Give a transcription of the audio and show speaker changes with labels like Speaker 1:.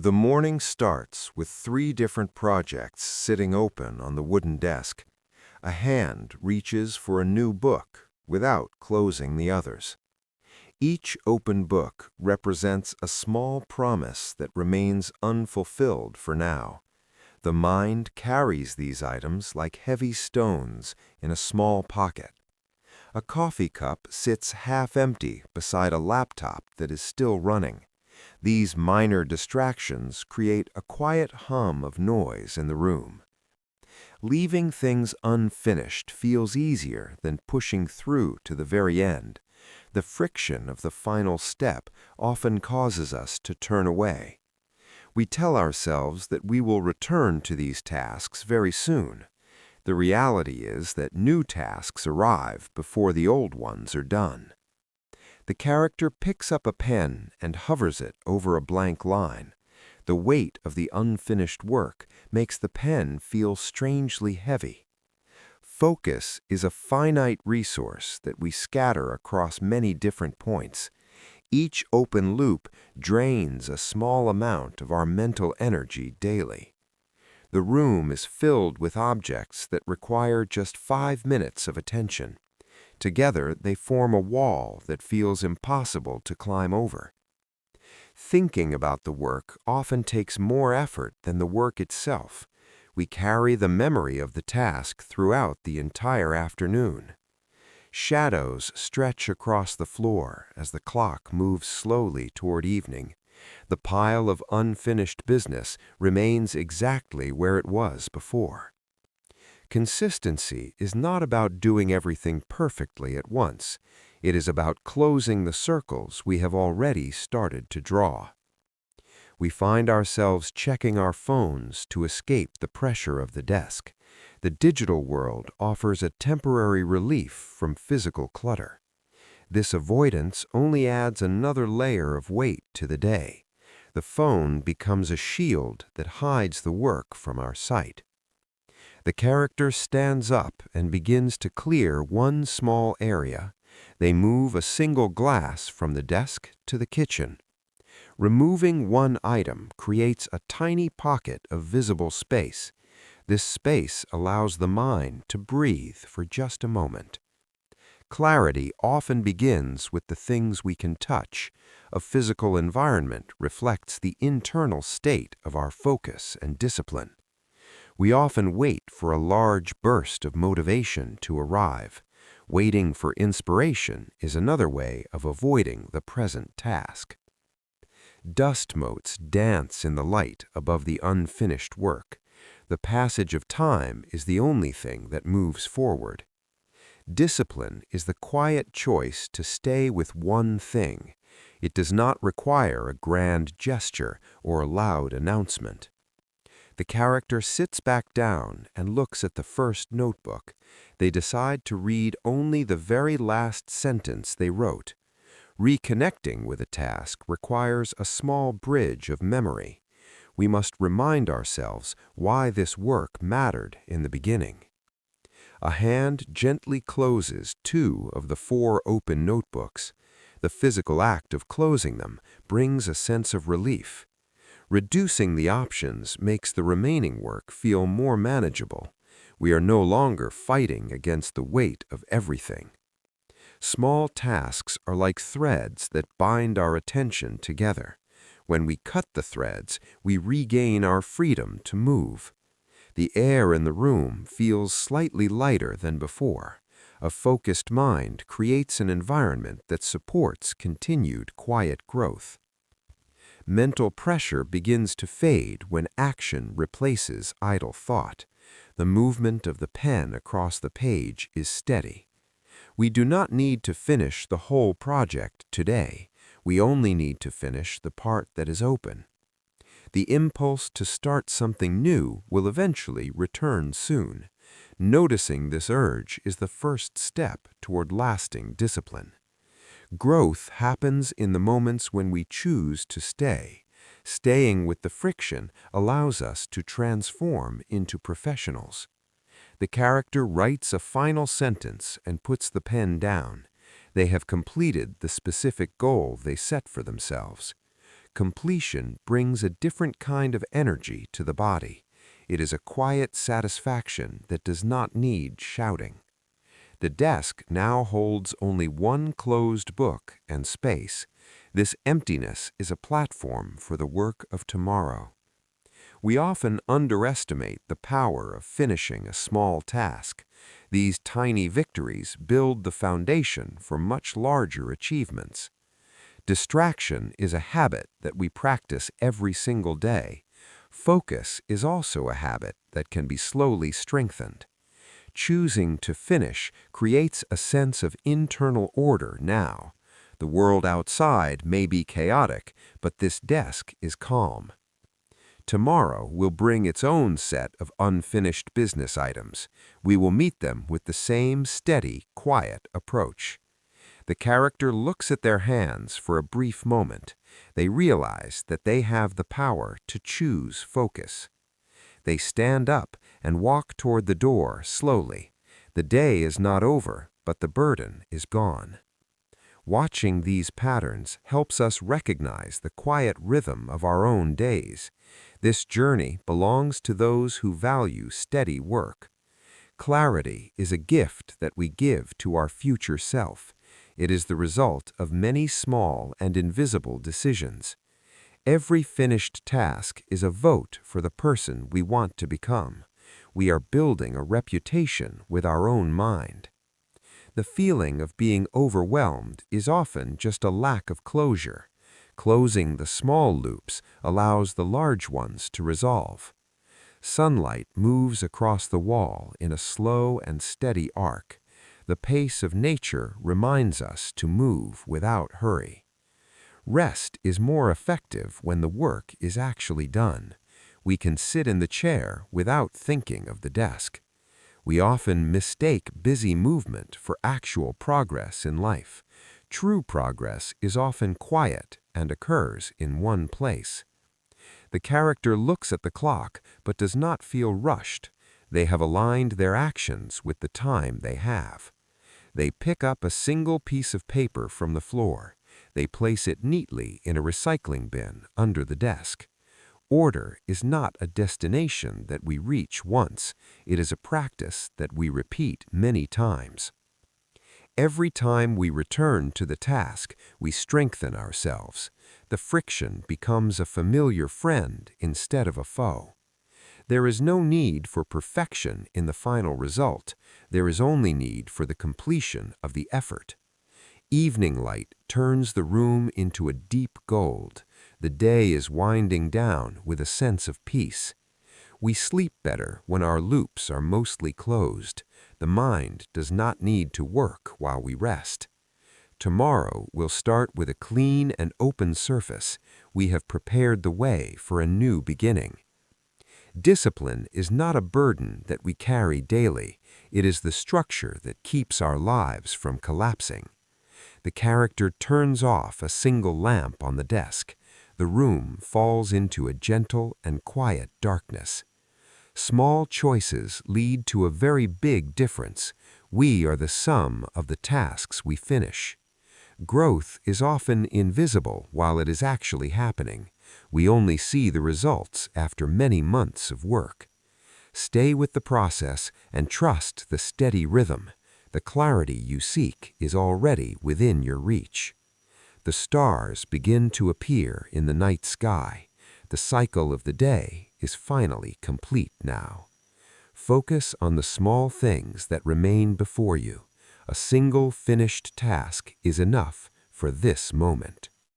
Speaker 1: The morning starts with 3 different projects sitting open on the wooden desk. A hand reaches for a new book without closing the others. Each open book represents a small promise that remains unfulfilled for now. The mind carries these items like heavy stones in a small pocket. A coffee cup sits half empty beside a laptop that is still running. These minor distractions create a quiet hum of noise in the room. Leaving things unfinished feels easier than pushing through to the very end. The friction of the final step often causes us to turn away. We tell ourselves that we will return to these tasks very soon. The reality is that new tasks arrive before the old ones are done. The character picks up a pen and hovers it over a blank line. The weight of the unfinished work makes the pen feel strangely heavy. Focus is a finite resource that we scatter across many different points. Each open loop drains a small amount of our mental energy daily. The room is filled with objects that require just 5 minutes of attention. Together, they form a wall that feels impossible to climb over. Thinking about the work often takes more effort than the work itself. We carry the memory of the task throughout the entire afternoon. Shadows stretch across the floor as the clock moves slowly toward evening. The pile of unfinished business remains exactly where it was before. Consistency is not about doing everything perfectly at once. It is about closing the circles we have already started to draw. We find ourselves checking our phones to escape the pressure of the desk. The digital world offers a temporary relief from physical clutter. This avoidance only adds another layer of weight to the day. The phone becomes a shield that hides the work from our sight. The character stands up and begins to clear one small area. They move a single glass from the desk to the kitchen. Removing one item creates a tiny pocket of visible space. This space allows the mind to breathe for just a moment. Clarity often begins with the things we can touch. A physical environment reflects the internal state of our focus and discipline. We often wait for a large burst of motivation to arrive. Waiting for inspiration is another way of avoiding the present task. Dust motes dance in the light above the unfinished work. The passage of time is the only thing that moves forward. Discipline is the quiet choice to stay with one thing. It does not require a grand gesture or a loud announcement. The character sits back down and looks at the first notebook. They decide to read only the very last sentence they wrote. Reconnecting with a task requires a small bridge of memory. We must remind ourselves why this work mattered in the beginning. A hand gently closes 2 of the 4 open notebooks. The physical act of closing them brings a sense of relief. Reducing the options makes the remaining work feel more manageable. We are no longer fighting against the weight of everything. Small tasks are like threads that bind our attention together. When we cut the threads, we regain our freedom to move. The air in the room feels slightly lighter than before. A focused mind creates an environment that supports continued quiet growth. Mental pressure begins to fade when action replaces idle thought. The movement of the pen across the page is steady. We do not need to finish the whole project today. We only need to finish the part that is open. The impulse to start something new will eventually return soon. Noticing this urge is the first step toward lasting discipline. Growth happens in the moments when we choose to stay. Staying with the friction allows us to transform into professionals. The character writes a final sentence and puts the pen down. They have completed the specific goal they set for themselves. Completion brings a different kind of energy to the body. It is a quiet satisfaction that does not need shouting. The desk now holds only one closed book and space. This emptiness is a platform for the work of tomorrow. We often underestimate the power of finishing a small task. These tiny victories build the foundation for much larger achievements. Distraction is a habit that we practice every single day. Focus is also a habit that can be slowly strengthened. Choosing to finish creates a sense of internal order now. The world outside may be chaotic, but this desk is calm. Tomorrow will bring its own set of unfinished business items. We will meet them with the same steady, quiet approach. The character looks at their hands for a brief moment. They realize that they have the power to choose focus. They stand up and walk toward the door slowly. The day is not over, but the burden is gone. Watching these patterns helps us recognize the quiet rhythm of our own days. This journey belongs to those who value steady work. Clarity is a gift that we give to our future self. It is the result of many small and invisible decisions. Every finished task is a vote for the person we want to become. We are building a reputation with our own mind. The feeling of being overwhelmed is often just a lack of closure. Closing the small loops allows the large ones to resolve. Sunlight moves across the wall in a slow and steady arc. The pace of nature reminds us to move without hurry. Rest is more effective when the work is actually done. We can sit in the chair without thinking of the desk. We often mistake busy movement for actual progress in life. True progress is often quiet and occurs in one place. The character looks at the clock but does not feel rushed. They have aligned their actions with the time they have. They pick up a single piece of paper from the floor. They place it neatly in a recycling bin under the desk. Order is not a destination that we reach once. It is a practice that we repeat many times. Every time we return to the task, we strengthen ourselves. The friction becomes a familiar friend instead of a foe. There is no need for perfection in the final result. There is only need for the completion of the effort. Evening light turns the room into a deep gold. The day is winding down with a sense of peace. We sleep better when our loops are mostly closed. The mind does not need to work while we rest. Tomorrow will start with a clean and open surface. We have prepared the way for a new beginning. Discipline is not a burden that we carry daily. It is the structure that keeps our lives from collapsing. The character turns off a single lamp on the desk. The room falls into a gentle and quiet darkness. Small choices lead to a very big difference. We are the sum of the tasks we finish. Growth is often invisible while it is actually happening. We only see the results after many months of work. Stay with the process and trust the steady rhythm. The clarity you seek is already within your reach. The stars begin to appear in the night sky. The cycle of the day is finally complete now. Focus on the small things that remain before you. A single finished task is enough for this moment.